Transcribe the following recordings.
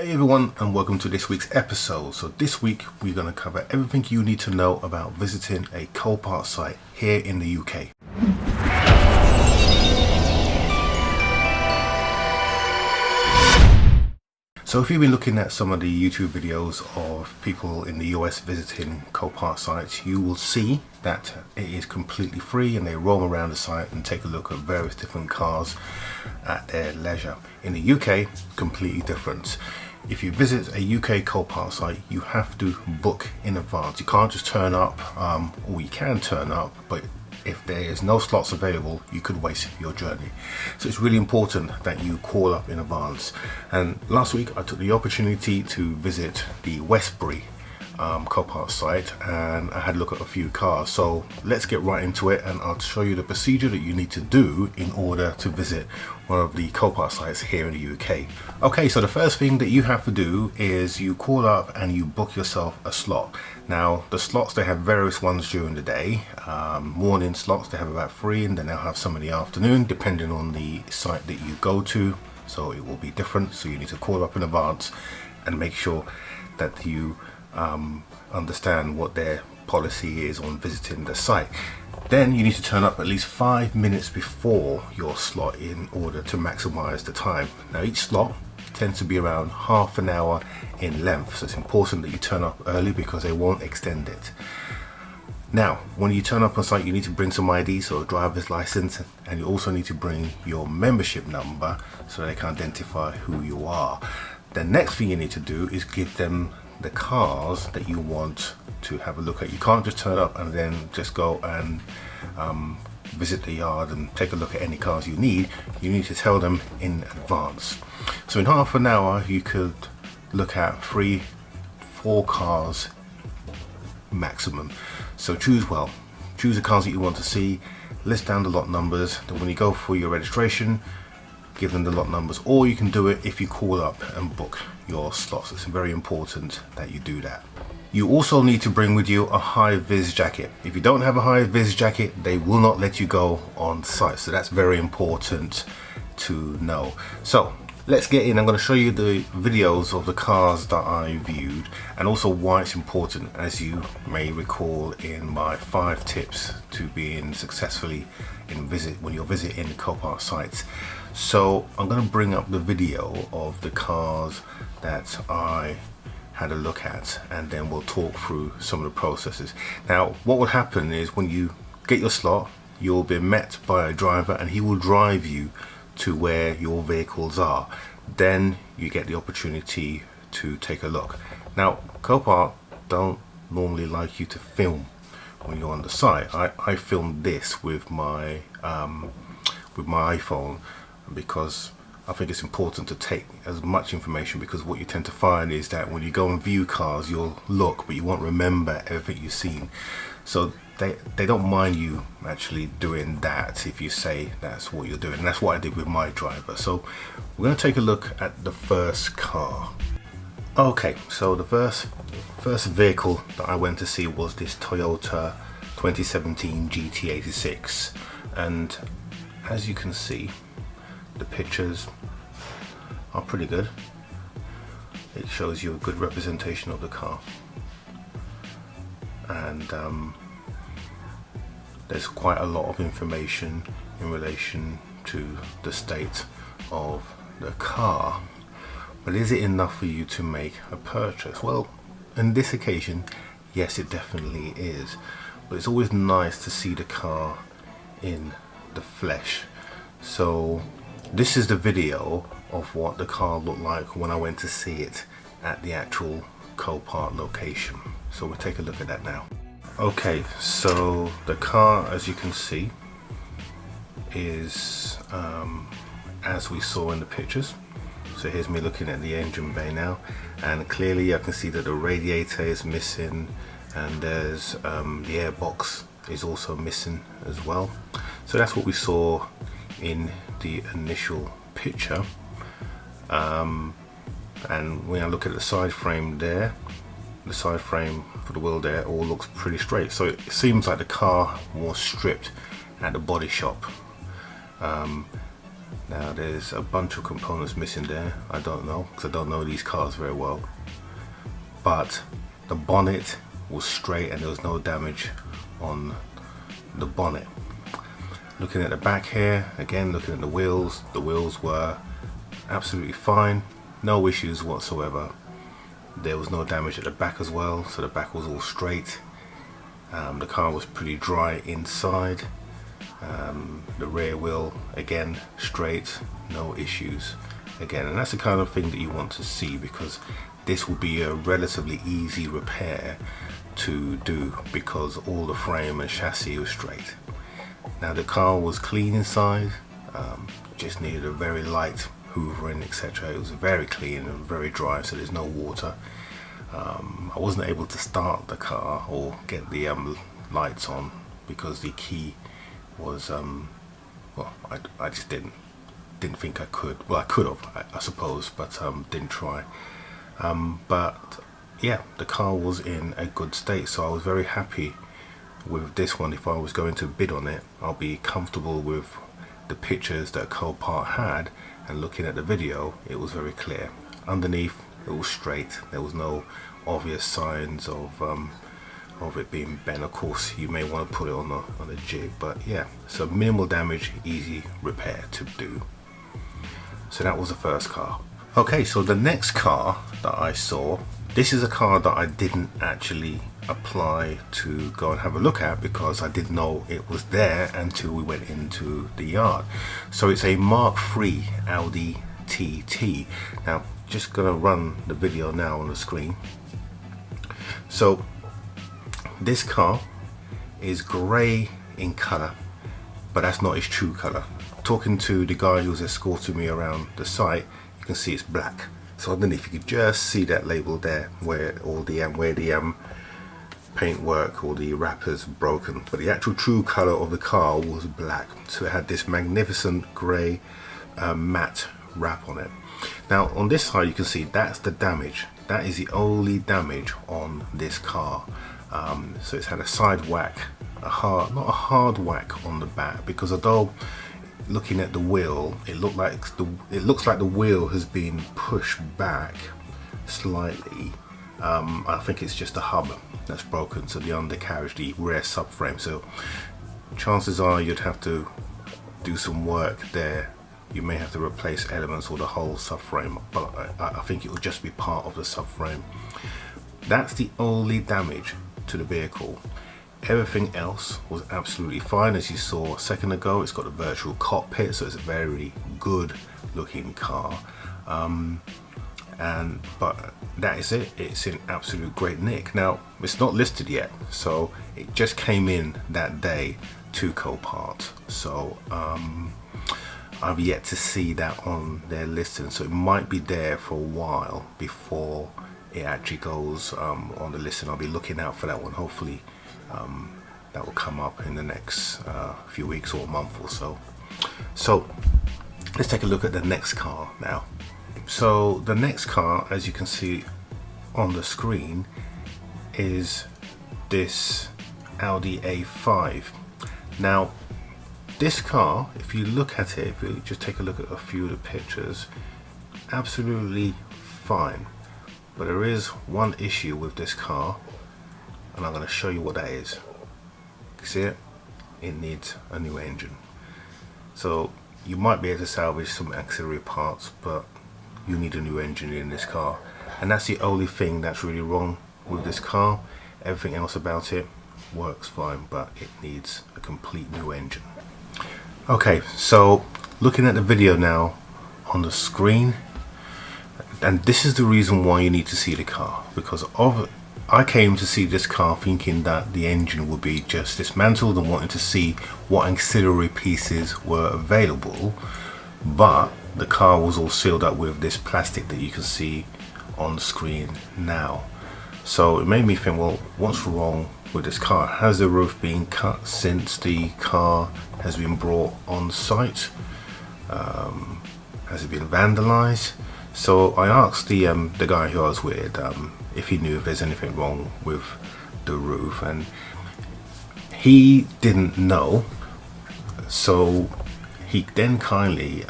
Hey everyone, and welcome to this week's episode. So this week we're going to cover everything you need to know about visiting a Copart site here in the UK. So if you've been looking at some of the YouTube videos of people in the US visiting Copart sites, you will see that it is completely free and they roam around the site and take a look at various different cars at their leisure. In the UK, completely different. If you visit a UK Copart site, you have to book in advance. You can't just turn up, or you can turn up, but if there is no slots available, you could waste your journey. So it's really important that you call up in advance. And last week I took the opportunity to visit the Westbury Copart site, and I had a look at a few cars. So let's get right into it, and I'll show you the procedure that you need to do in order to visit one of the Copart sites here in the UK. Okay, so the first thing that you have to do is you call up and you book yourself a slot. Now the slots, they have various ones during the day. Morning slots, they have about 3, and then they'll have some in the afternoon depending on the site that you go to, so it will be different. So you need to call up in advance and make sure that you understand what their policy is on visiting the site. Then you need to turn up at least 5 minutes before your slot in order to maximize the time. Now each slot tends to be around half an hour in length, so it's important that you turn up early because they won't extend it. Now when you turn up on site, you need to bring some ID, so a driver's license, and you also need to bring your membership number so they can identify who you are. The next thing you need to do is give them the cars that you want to have a look at. You can't just turn up and then just go and visit the yard and take a look at any cars you need. You need to tell them in advance. So in half an hour you could look at 3-4 cars maximum. So choose well. Choose the cars that you want to see, list down the lot numbers, then when you go for your registration, give them the lot numbers, or you can do it if you call up and book your slots. It's very important that you do that. You also need to bring with you a high-vis jacket. If you don't have a high-vis jacket, they will not let you go on site, so that's very important to know. So let's get in. I'm going to show you the videos of the cars that I viewed, and also why it's important, as you may recall in my 5 tips to being successfully when you're visiting Copart sites. So I'm going to bring up the video of the cars that I had a look at, and then we'll talk through some of the processes. Now what will happen is when you get your slot, you'll be met by a driver and he will drive you to where your vehicles are. Then you get the opportunity to take a look. Now Copart don't normally like you to film when you're on the site. I filmed this with my iPhone because I think it's important to take as much information, because what you tend to find is that when you go and view cars, you'll look but you won't remember everything you've seen. So they don't mind you actually doing that if you say that's what you're doing, and that's what I did with my driver. So we're going to take a look at the first car. Okay, so the first vehicle that I went to see was this Toyota 2017 GT86, and as you can see, the pictures are pretty good. It shows you a good representation of the car, and there's quite a lot of information in relation to the state of the car. But is it enough for you to make a purchase? Well, on this occasion, yes, it definitely is. But it's always nice to see the car in the flesh. So this is the video of what the car looked like when I went to see it at the actual Copart location. So we'll take a look at that now. Okay, so the car, as you can see, is as we saw in the pictures. So here's me looking at the engine bay now, and clearly I can see that the radiator is missing, and there's the airbox is also missing as well. So that's what we saw in the initial picture. And when I look at the side frame there, the side frame for the wheel there all looks pretty straight. So it seems like the car was stripped at the body shop. Now there's a bunch of components missing there. I don't know, because I don't know these cars very well, but the bonnet was straight and there was no damage on the bonnet. Looking at the back here, again looking at the wheels were absolutely fine, no issues whatsoever. There was no damage at the back as well, so the back was all straight. The car was pretty dry inside. The rear wheel, again, straight, no issues again, and that's the kind of thing that you want to see, because this will be a relatively easy repair to do because all the frame and chassis was straight. Now the car was clean inside, just needed a very light hoovering, etc. It was very clean and very dry, so there's no water. I wasn't able to start the car or get the lights on because the key was well, I just didn't think I could. Well, I could have, I suppose, but didn't try. But yeah, the car was in a good state, so I was very happy with this one. If I was going to bid on it, I'll be comfortable with the pictures that Copart had, and looking at the video, it was very clear. Underneath, it was straight. There was no obvious signs of it being bent. Of course, you may want to put it on a jig, but yeah, so minimal damage, easy repair to do. So that was the first car. Okay, so the next car that I saw, this is a car that I didn't actually apply to go and have a look at because I didn't know it was there until we went into the yard. So it's a Mark III Audi TT. Now, just gonna run the video now on the screen. So this car is grey in colour, but that's not its true colour. Talking to the guy who was escorting me around the site, you can see it's black. So underneath you could just see that label there where all the paintwork or the wrappers broken, but the actual true colour of the car was black. So it had this magnificent grey matte wrap on it. Now on this side you can see that's the damage. That is the only damage on this car. So it's had a side whack, not a hard whack on the back, because although looking at the wheel, it looks like the wheel has been pushed back slightly. I think it's just the hub that's broken, so the undercarriage, the rear subframe. So chances are you'd have to do some work there. You may have to replace elements or the whole subframe, but I think it will just be part of the subframe. That's the only damage to the vehicle. Everything else was absolutely fine. As you saw a second ago, it's got a virtual cockpit, so it's a very good looking car. But that is it. It's in absolute great nick. Now it's not listed yet, so it just came in that day to Copart. So I've yet to see that on their listing, so it might be there for a while before it actually goes on the listing. I'll be looking out for that one. Hopefully that will come up in the next few weeks or a month or so. So let's take a look at the next car now. So the next car, as you can see on the screen, is this Audi A5. Now this car, if you look at it, if you just take a look at a few of the pictures, absolutely fine. But there is one issue with this car, and I'm going to show you what that is. See it? It needs a new engine. So you might be able to salvage some auxiliary parts, but you need a new engine in this car, and that's the only thing that's really wrong with this car. Everything else about it works fine, but it needs a complete new engine. Okay, so looking at the video now on the screen, and this is the reason why you need to see the car, because I came to see this car thinking that the engine would be just dismantled and wanting to see what auxiliary pieces were available, but the car was all sealed up with this plastic that you can see on the screen now. So it made me think, well, what's wrong with this car? Has the roof been cut since the car has been brought on site? Has it been vandalized? So I asked the guy who I was with if he knew if there's anything wrong with the roof, and he didn't know. So he then kindly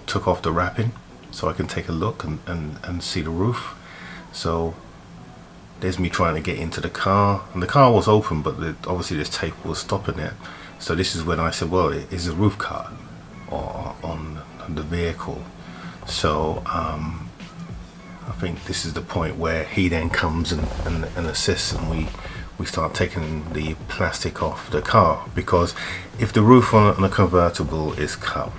took off the wrapping so I can take a look and see the roof. So there's me trying to get into the car, and the car was open, but obviously this tape was stopping it. So this is when I said, well, is the roof cut or on the vehicle? So I think this is the point where he then comes and assists, and we start taking the plastic off the car, because if the roof on a convertible is cut,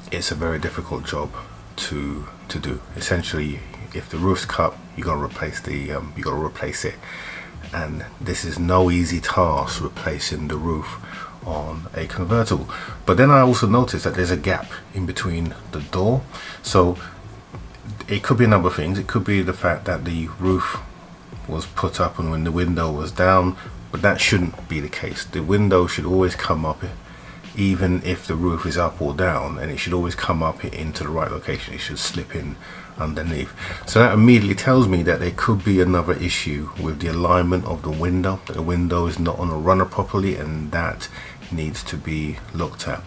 it's a very difficult job to do. Essentially, if the roof's cut, you got to replace it, and this is no easy task, replacing the roof on a convertible. But then I also noticed that there's a gap in between the door, so it could be a number of things. It could be the fact that the roof was put up and when the window was down, but that shouldn't be the case. The window should always come up, even if the roof is up or down, and it should always come up into the right location. It should slip in underneath. So that immediately tells me that there could be another issue with the alignment of the window, that the window is not on a runner properly, and that needs to be looked at.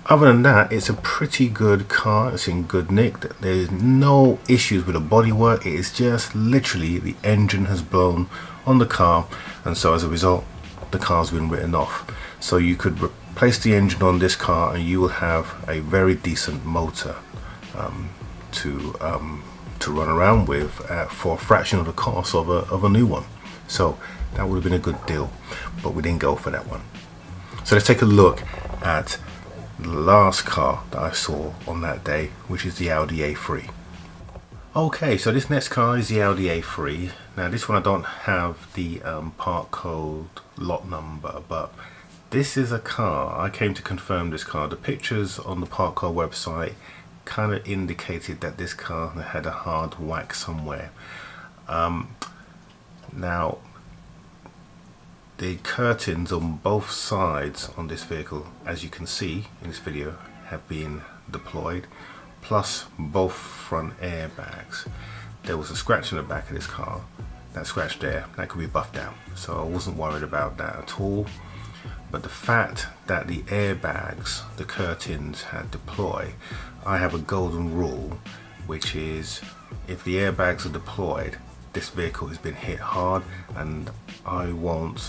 Other than that, it's a pretty good car. It's in good nick. There's no issues with the bodywork. It is just literally the engine has blown on the car, and so as a result the car's been written off. So you could replace the engine on this car and you will have a very decent motor to run around with for a fraction of the cost of a new one. So that would have been a good deal, but we didn't go for that one. So let's take a look at the last car that I saw on that day, which is the Audi A3. Okay, so this next car is the Audi A3. Now this one I don't have the part code lot number, but this is a car. I came to confirm this car. The pictures on the part code website kind of indicated that this car had a hard whack somewhere. Now the curtains on both sides on this vehicle, as you can see in this video, have been deployed, plus both front airbags. There was a scratch in the back of this car. That scratch there, that could be buffed out, so I wasn't worried about that at all. But the fact that the airbags, the curtains had deployed, I have a golden rule, which is if the airbags are deployed, this vehicle has been hit hard, and I won't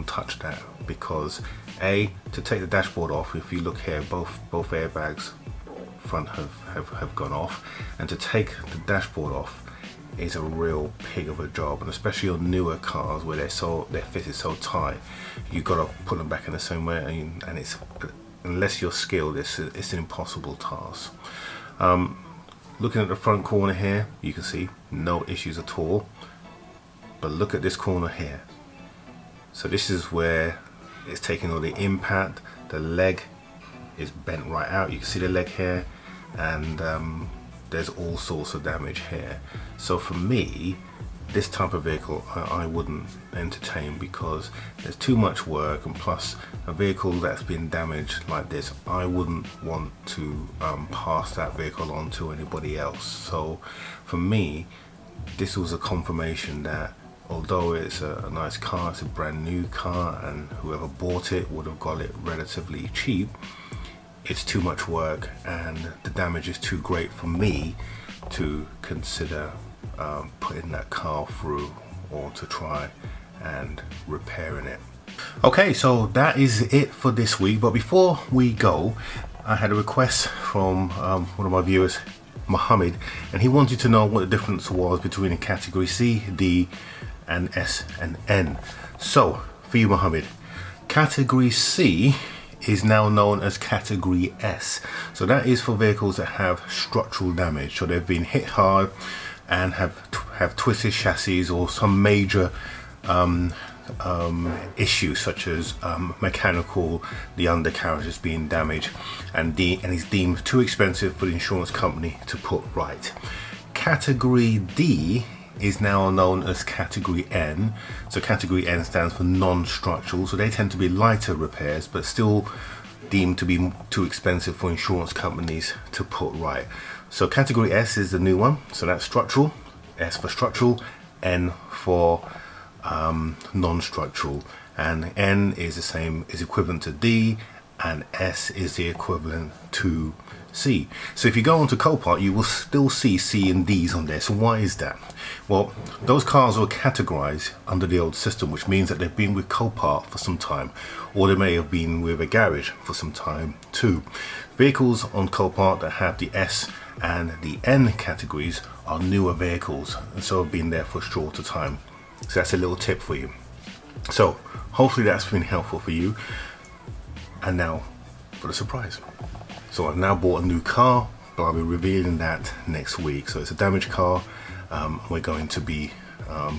touch that, because to take the dashboard off, if you look here, both airbags front have gone off, and to take the dashboard off is a real pig of a job, and especially on newer cars where they're fitted so tight, you've got to put them back in the same way, and it's, unless you're skilled, it's an impossible task. Looking at the front corner here, you can see no issues at all, but look at this corner here. So this is where it's taking all the impact. The leg is bent right out, you can see the leg here, and there's all sorts of damage here. So for me, this type of vehicle I wouldn't entertain, because there's too much work, and plus a vehicle that's been damaged like this, I wouldn't want to pass that vehicle on to anybody else. So for me, this was a confirmation that although it's a nice car, it's a brand new car, and whoever bought it would have got it relatively cheap, it's too much work and the damage is too great for me to consider putting that car through, or to try and repairing it. Okay, so that is it for this week, but before we go, I had a request from one of my viewers, Mohammed, and he wanted to know what the difference was between a category C, D and S and N. So for you, Mohammed, category C is now known as category S. So that is for vehicles that have structural damage, so they've been hit hard and have twisted chassis, or some major issues such as mechanical, the undercarriage is being damaged, and is deemed too expensive for the insurance company to put right. Category D is now known as category N. So category N stands for non-structural, so they tend to be lighter repairs but still deemed to be too expensive for insurance companies to put right. So category S is the new one, so that's structural, S for structural, N for non-structural, and N is the same, is equivalent to D, and S is the equivalent to C. So if you go onto Copart, you will still see C and D's on there. So why is that? Well, those cars were categorized under the old system, which means that they've been with Copart for some time, or they may have been with a garage for some time too. Vehicles on Copart that have the S and the N categories are newer vehicles, and so have been there for a shorter time. So that's a little tip for you. So hopefully that's been helpful for you. And now for the surprise. So I've now bought a new car, but I'll be revealing that next week. So it's a damaged car. We're going to be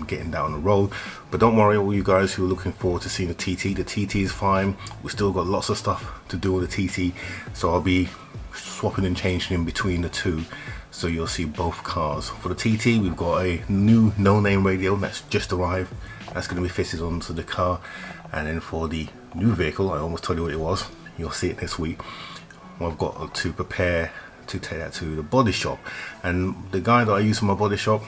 getting down the road, but don't worry, all you guys who are looking forward to seeing the TT. The TT is fine. We've still got lots of stuff to do with the TT, so I'll be swapping and changing in between the two, so you'll see both cars. For the TT, we've got a new no-name radio that's just arrived. That's going to be fitted onto the car. And then for the new vehicle, I almost told you what it was, you'll see it next week. Well, I've got to prepare to take that to the body shop, and the guy that I use for my body shop,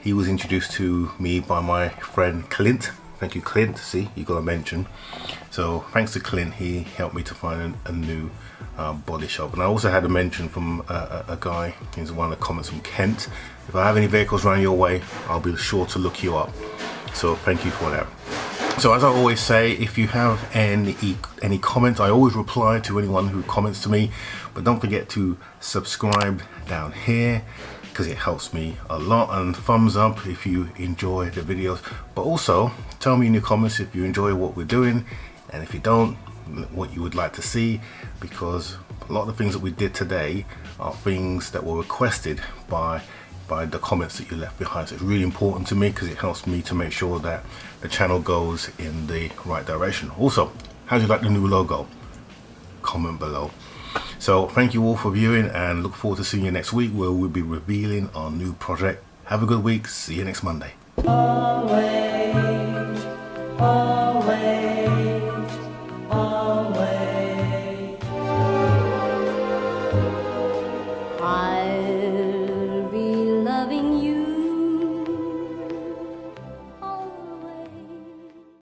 he was introduced to me by my friend Clint. Thank you, Clint. See, you got a mention. So thanks to Clint, he helped me to find a new body shop. And I also had a mention from a guy, he's one of the comments from Kent. If I have any vehicles around your way, I'll be sure to look you up. So thank you for that. So as I always say, if you have any comments, I always reply to anyone who comments to me, but don't forget to subscribe down here, because it helps me a lot, and thumbs up if you enjoy the videos. But also tell me in your comments if you enjoy what we're doing, and if you don't, what you would like to see, because a lot of the things that we did today are things that were requested by the comments that you left behind. So it's really important to me because it helps me to make sure that the channel goes in the right direction. Also, how do you like the new logo? Comment below. So thank you all for viewing, and look forward to seeing you next week, where we'll be revealing our new project. Have a good week. See you next Monday.